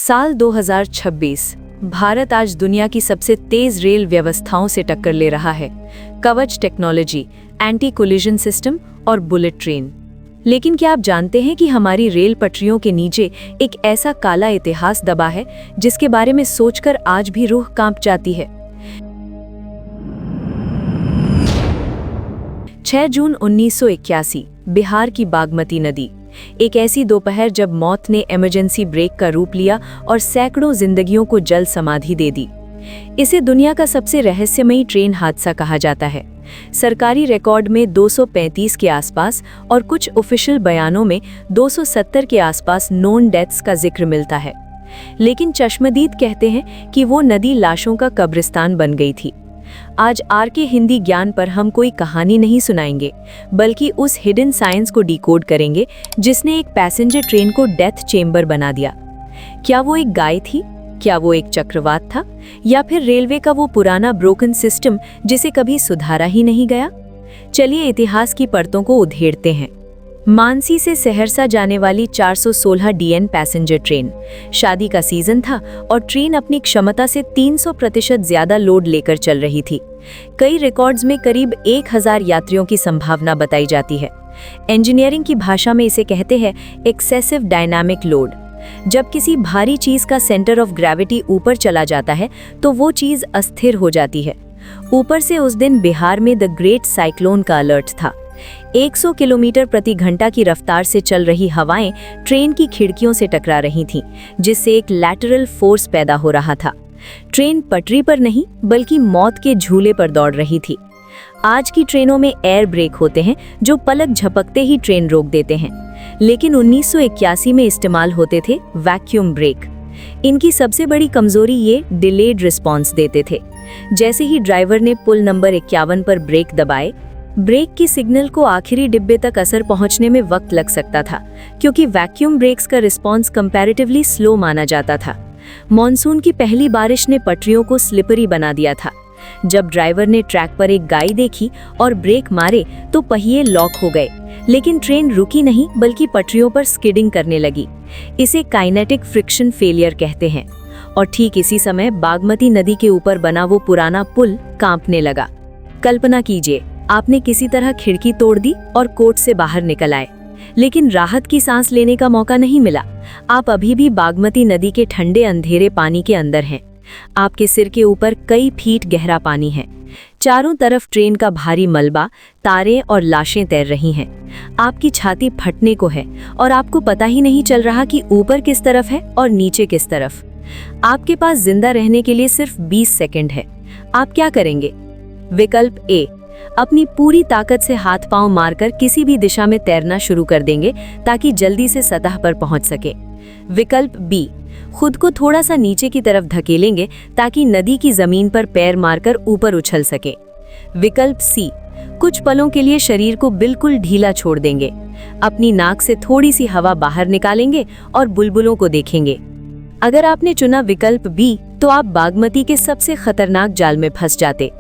साल 2026। भारत आज दुनिया की सबसे तेज रेल व्यवस्थाओं से टक्कर ले रहा है। कवच टेक्नोलॉजी, एंटी कोलिजन सिस्टम और बुलेट ट्रेन। लेकिन क्या आप जानते हैं कि हमारी रेल पटरियों के नीचे एक ऐसा काला इतिहास दबा है जिसके बारे में सोचकर आज भी रूह कांप जाती है। 6 जून 1981, बिहार की बागमती नदी। एक ऐसी दोपहर जब मौत ने इमरजेंसी ब्रेक का रूप लिया और सैकड़ों जिंदगियों को जल समाधि दे दी। इसे दुनिया का सबसे रहस्यमयी ट्रेन हादसा कहा जाता है। सरकारी रिकॉर्ड में 235 के आसपास और कुछ ऑफिशियल बयानों में 270 के आसपास नोन डेथ्स का जिक्र मिलता है। लेकिन चश्मदीद कहते हैं कि वो नदी लाशों का कब्रिस्तान बन गई थी। आज आरके हिंदी ज्ञान पर हम कोई कहानी नहीं सुनाएंगे, बल्कि उस हिडन साइंस को डिकोड करेंगे जिसने एक पैसेंजर ट्रेन को डेथ चेंबर बना दिया। क्या वो एक गाय थी? क्या वो एक चक्रवात था? या फिर रेलवे का वो पुराना ब्रोकन सिस्टम जिसे कभी सुधारा ही नहीं गया? चलिए इतिहास की परतों को उधेड़ते हैं। मानसी से सहरसा जाने वाली 416 DN पैसेंजर ट्रेन। शादी का सीजन था और ट्रेन अपनी क्षमता से 300% ज्यादा लोड लेकर चल रही थी। कई रिकॉर्ड्स में करीब 1000 यात्रियों की संभावना बताई जाती है। इंजीनियरिंग की भाषा में इसे कहते हैं एक्सेसिव डायनामिक लोड। जब किसी भारी चीज का सेंटर ऑफ ग्रेविटी ऊपर चला जाता है तो वो चीज अस्थिर हो जाती है। ऊपर से उस दिन बिहार में द ग्रेट साइक्लोन का अलर्ट था। 100 किलोमीटर प्रति घंटा की रफ्तार से चल रही हवाएं ट्रेन की खिड़कियों से टकरा रही थीं, जिससे एक लैटरल फोर्स पैदा हो रहा था। ट्रेन पटरी पर नहीं बल्कि मौत के झूले पर दौड़ रही थी। आज की ट्रेनों में एयर ब्रेक होते हैं जो पलक झपकते ही ट्रेन रोक देते हैं, लेकिन 1981 में इस्तेमाल होते थे वैक्यूम ब्रेक। इनकी सबसे बड़ी कमजोरी ये डिलेड रिस्पॉन्स देते थे। जैसे ही ड्राइवर ने पुल नंबर 51 पर ब्रेक दबाए, ब्रेक की सिग्नल को आखिरी डिब्बे तक असर पहुंचने में वक्त लग सकता था, क्योंकि वैक्यूम ब्रेक्स का रिस्पॉन्स कंपैरेटिवली स्लो माना जाता था। मॉनसून की पहली बारिश ने पटरियों को स्लिपरी बना दिया था। जब ड्राइवर ने ट्रैक पर एक गाय देखी और ब्रेक मारे तो पहिए लॉक हो गए, लेकिन ट्रेन रुकी नहीं बल्कि पटरियों पर स्किडिंग करने लगी। इसे काइनेटिक फ्रिक्शन फेलियर कहते हैं। और ठीक इसी समय बागमती नदी के ऊपर बना वो पुराना पुल कांपने लगा। कल्पना कीजिए, आपने किसी तरह खिड़की तोड़ दी और कोर्ट से बाहर निकल आए, लेकिन राहत की सांस लेने का मौका नहीं मिला। आप अभी भी बागमती नदी के ठंडे अंधेरे पानी के अंदर हैं। आपके सिर के ऊपर कई फीट गहरा पानी है। चारों तरफ ट्रेन का भारी मलबा, तारें और लाशें तैर रही हैं। आपकी छाती फटने को है और आपको पता ही नहीं चल रहा कि ऊपर किस तरफ है और नीचे किस तरफ। आपके पास जिंदा रहने के लिए सिर्फ 20 सेकंड है। आप क्या करेंगे? विकल्प ए, अपनी पूरी ताकत से हाथ पांव मारकर किसी भी दिशा में तैरना शुरू कर देंगे ताकि जल्दी से सतह पर पहुंच सके। विकल्प बी, खुद को थोड़ा सा नीचे की तरफ धकेलेंगे ताकि नदी की जमीन पर पैर मारकर ऊपर उछल सके। विकल्प सी, कुछ पलों के लिए शरीर को बिल्कुल ढीला छोड़ देंगे। अपनी नाक से थोड़ी सी हवा बाहर निकालेंगे और बुलबुलों को देखेंगे। अगर आपने चुना विकल्प बी तो आप बागमती के सबसे खतरनाक जाल में फंस जाते।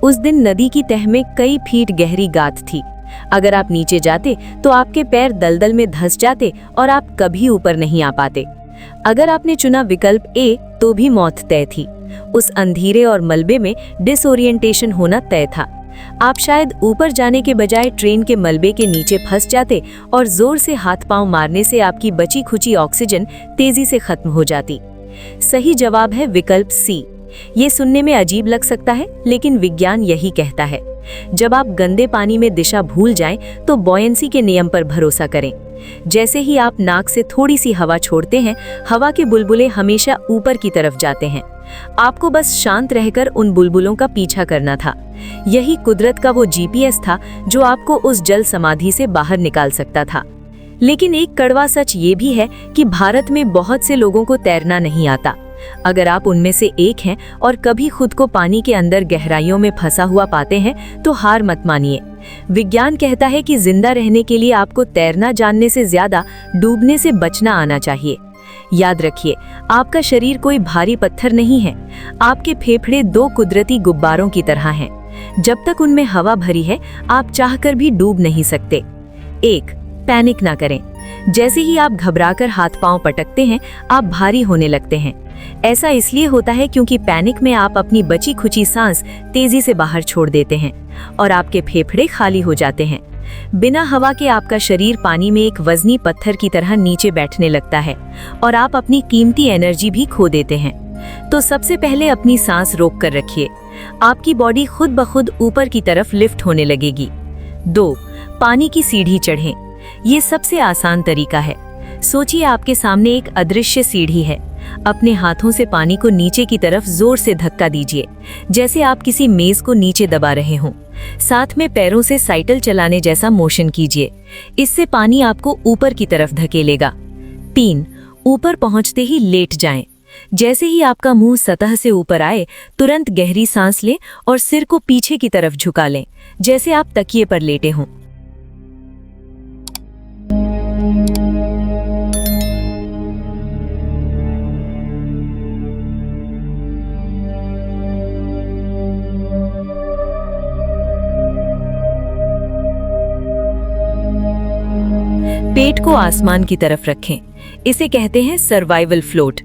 उस दिन नदी की तह में कई फीट गहरी गात थी। अगर आप नीचे जाते तो आपके पैर दलदल में धंस जाते और आप कभी ऊपर नहीं आ पाते। अगर आपने चुना विकल्प ए तो भी मौत तय थी। उस अंधेरे और मलबे में डिसओरिएंटेशन होना तय था। आप शायद ऊपर जाने के बजाय ट्रेन के मलबे के नीचे फंस जाते और जोर से हाथ पांव मारने से आपकी बची खुची ऑक्सीजन तेजी से खत्म हो जाती। सही जवाब है विकल्प सी। ये सुनने में अजीब लग सकता है, लेकिन विज्ञान यही कहता है। जब आप गंदे पानी में दिशा भूल जाएं, तो बॉयंसी के नियम पर भरोसा करें। जैसे ही आप नाक से थोड़ी सी हवा छोड़ते हैं, हवा के बुलबुले हमेशा ऊपर की तरफ जाते हैं। आपको बस शांत रहकर उन बुलबुलों का पीछा करना था। यही कुदरत का वो GPS था जो आपको उस जल समाधि से बाहर निकाल सकता था। लेकिन एक कड़वा सच ये भी है कि भारत में बहुत से लोगों को तैरना नहीं आता। अगर आप उनमें से एक हैं और कभी खुद को पानी के अंदर गहराइयों में फंसा हुआ पाते हैं तो हार मत मानिए। विज्ञान कहता है कि जिंदा रहने के लिए आपको तैरना जानने से ज्यादा डूबने से बचना आना चाहिए। याद रखिए, आपका शरीर कोई भारी पत्थर नहीं है। आपके फेफड़े 2 कुदरती गुब्बारों की तरह हैं। जब तक उनमें हवा भरी है, आप चाहकर भी डूब नहीं सकते। 1, पैनिक ना करें। जैसे ही आप घबराकर हाथ पांव पटकते हैं, आप भारी होने लगते हैं। ऐसा इसलिए होता है क्योंकि पैनिक में आप अपनी बची खुची सांस तेजी से बाहर छोड़ देते हैं और आपके फेफड़े खाली हो जाते हैं। बिना हवा के आपका शरीर पानी में एक वजनी पत्थर की तरह नीचे बैठने लगता है और आप अपनी कीमती एनर्जी भी खो देते हैं। तो सबसे पहले अपनी सांस रोक कर रखिए। आपकी बॉडी खुद ब खुद ऊपर की तरफ लिफ्ट होने लगेगी। 2. पानी की सीढ़ी चढ़ें। ये सबसे आसान तरीका है। सोचिए आपके सामने एक अदृश्य सीढ़ी है। अपने हाथों से पानी को नीचे की तरफ जोर से धक्का दीजिए, जैसे आप किसी मेज को नीचे दबा रहे हों। साथ में पैरों से साइकिल चलाने जैसा मोशन कीजिए। इससे पानी आपको ऊपर की तरफ धकेलेगा। 3. ऊपर पहुंचते ही लेट जाएं। जैसे ही आपका मुंह सतह से ऊपर आए, तुरंत गहरी सांस लें और सिर को पीछे की तरफ झुका लें, जैसे आप तकिए पर लेटे हों। पेट को आसमान की तरफ रखें। इसे कहते हैं सर्वाइवल फ्लोट।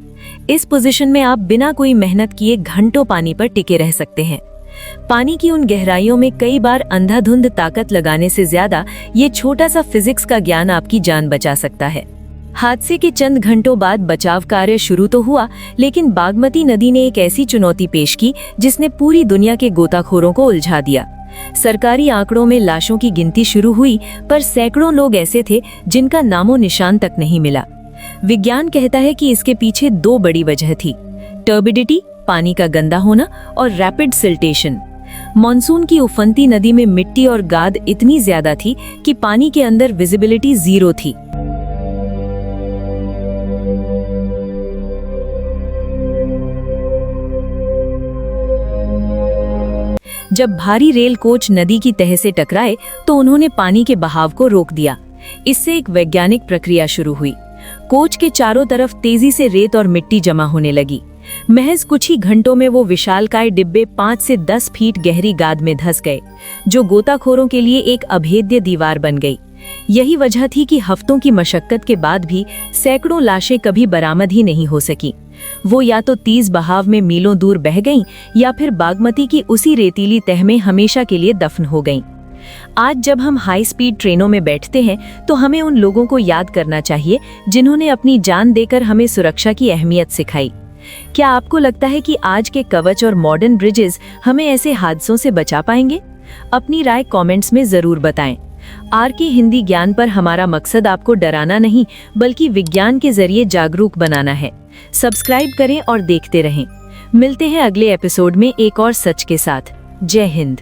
इस पोजीशन में आप बिना कोई मेहनत किए घंटों पानी पर टिके रह सकते हैं। पानी की उन गहराइयों में कई बार अंधाधुंध ताकत लगाने से ज्यादा ये छोटा सा फिजिक्स का ज्ञान आपकी जान बचा सकता है। हादसे के चंद घंटों बाद बचाव कार्य शुरू तो हुआ, लेकिन बागमती नदी ने एक ऐसी चुनौती पेश की जिसने पूरी दुनिया के गोताखोरों को उलझा दिया। सरकारी आंकड़ों में लाशों की गिनती शुरू हुई, पर सैकड़ों लोग ऐसे थे जिनका नामो निशान तक नहीं मिला। विज्ञान कहता है कि इसके पीछे 2 बड़ी वजह थी: टर्बिडिटी, पानी का गंदा होना, और रैपिड सिल्टेशन। मॉनसून की उफनती नदी में मिट्टी और गाद इतनी ज्यादा थी कि पानी के अंदर विजिबिलिटी 0 थी। जब भारी रेल कोच नदी की तह से टकराए तो उन्होंने पानी के बहाव को रोक दिया। इससे एक वैज्ञानिक प्रक्रिया शुरू हुई। कोच के चारों तरफ तेजी से रेत और मिट्टी जमा होने लगी। महज कुछ ही घंटों में वो विशालकाय डिब्बे 5 से 10 फीट गहरी गाद में धंस गए, जो गोताखोरों के लिए एक अभेद्य दीवार बन गई। यही वजह थी कि हफ्तों की मशक्कत के बाद भी सैकड़ों लाशें कभी बरामद ही नहीं हो सकी। वो या तो तेज बहाव में मीलों दूर बह गईं, या फिर बागमती की उसी रेतीली तह में हमेशा के लिए दफन हो गईं। आज जब हम हाई स्पीड ट्रेनों में बैठते हैं तो हमें उन लोगों को याद करना चाहिए जिन्होंने अपनी जान देकर हमें सुरक्षा की अहमियत सिखाई। क्या आपको लगता है कि आज के कवच और मॉडर्न ब्रिजेस हमें ऐसे हादसों से बचा पाएंगे? अपनी राय कमेंट्स में जरूर बताएं। आरके हिंदी ज्ञान पर हमारा मकसद आपको डराना नहीं, बल्कि विज्ञान के जरिए जागरूक बनाना है। सब्सक्राइब करें और देखते रहें। मिलते हैं अगले एपिसोड में एक और सच के साथ। जय हिंद।